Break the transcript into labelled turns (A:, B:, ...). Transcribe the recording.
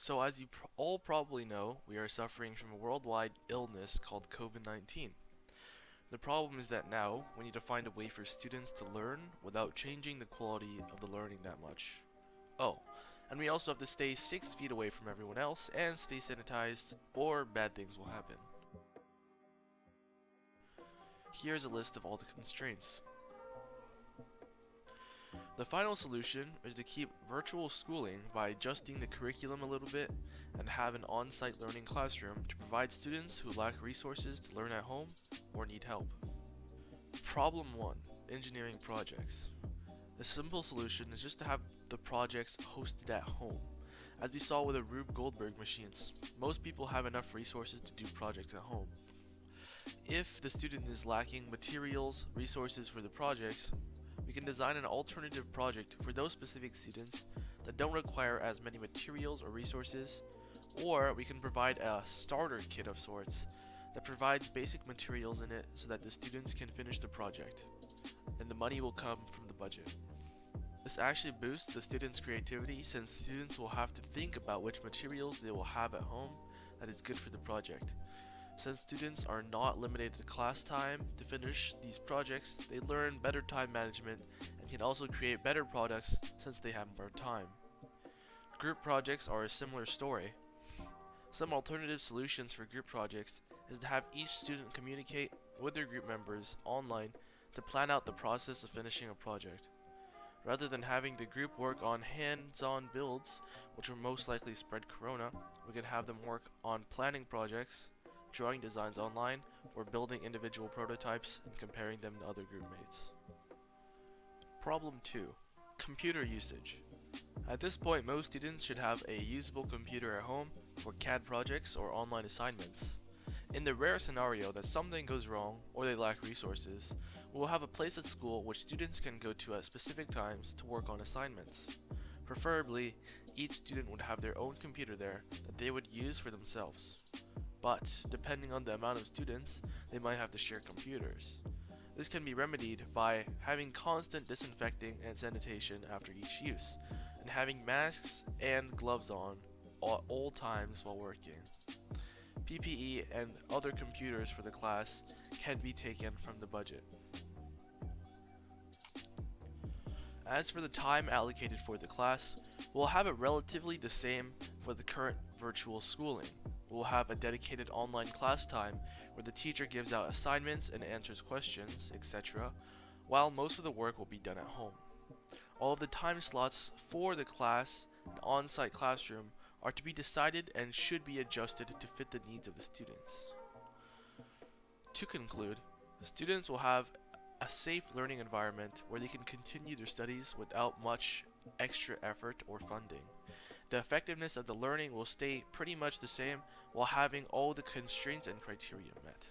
A: So, as you all probably know, we are suffering from a worldwide illness called COVID-19. The problem is that now we need to find a way for students to learn without changing the quality of the learning that much. Oh, and we also have to stay 6 feet away from everyone else and stay sanitized, or bad things will happen. Here's a list of all the constraints. The final solution is to keep virtual schooling by adjusting the curriculum a little bit and have an on-site learning classroom to provide students who lack resources to learn at home or need help. Problem 1. Engineering projects. The simple solution is just to have the projects hosted at home. As we saw with the Rube Goldberg machines, most people have enough resources to do projects at home. If the student is lacking materials, resources for the projects, we can design an alternative project for those specific students that don't require as many materials or resources, or we can provide a starter kit of sorts that provides basic materials in it so that the students can finish the project, and the money will come from the budget. This actually boosts the students' creativity since students will have to think about which materials they will have at home that is good for the project. Since students are not limited to class time to finish these projects, they learn better time management and can also create better products since they have more time. Group projects are a similar story. Some alternative solutions for group projects is to have each student communicate with their group members online to plan out the process of finishing a project. Rather than having the group work on hands-on builds, which will most likely spread corona, we can have them work on planning projects, drawing designs online, or building individual prototypes and comparing them to other group mates. Problem 2. Computer usage. At this point, most students should have a usable computer at home for CAD projects or online assignments. In the rare scenario that something goes wrong or they lack resources, we will have a place at school which students can go to at specific times to work on assignments. Preferably, each student would have their own computer there that they would use for themselves. But, depending on the amount of students, they might have to share computers. This can be remedied by having constant disinfecting and sanitation after each use, and having masks and gloves on at all times while working. PPE and other computers for the class can be taken from the budget. As for the time allocated for the class, we'll have it relatively the same for the current virtual schooling. We'll have a dedicated online class time where the teacher gives out assignments and answers questions, etc., while most of the work will be done at home. All of the time slots for the class and on-site classroom are to be decided and should be adjusted to fit the needs of the students. To conclude, students will have a safe learning environment where they can continue their studies without much extra effort or funding. The effectiveness of the learning will stay pretty much the same while having all the constraints and criteria met.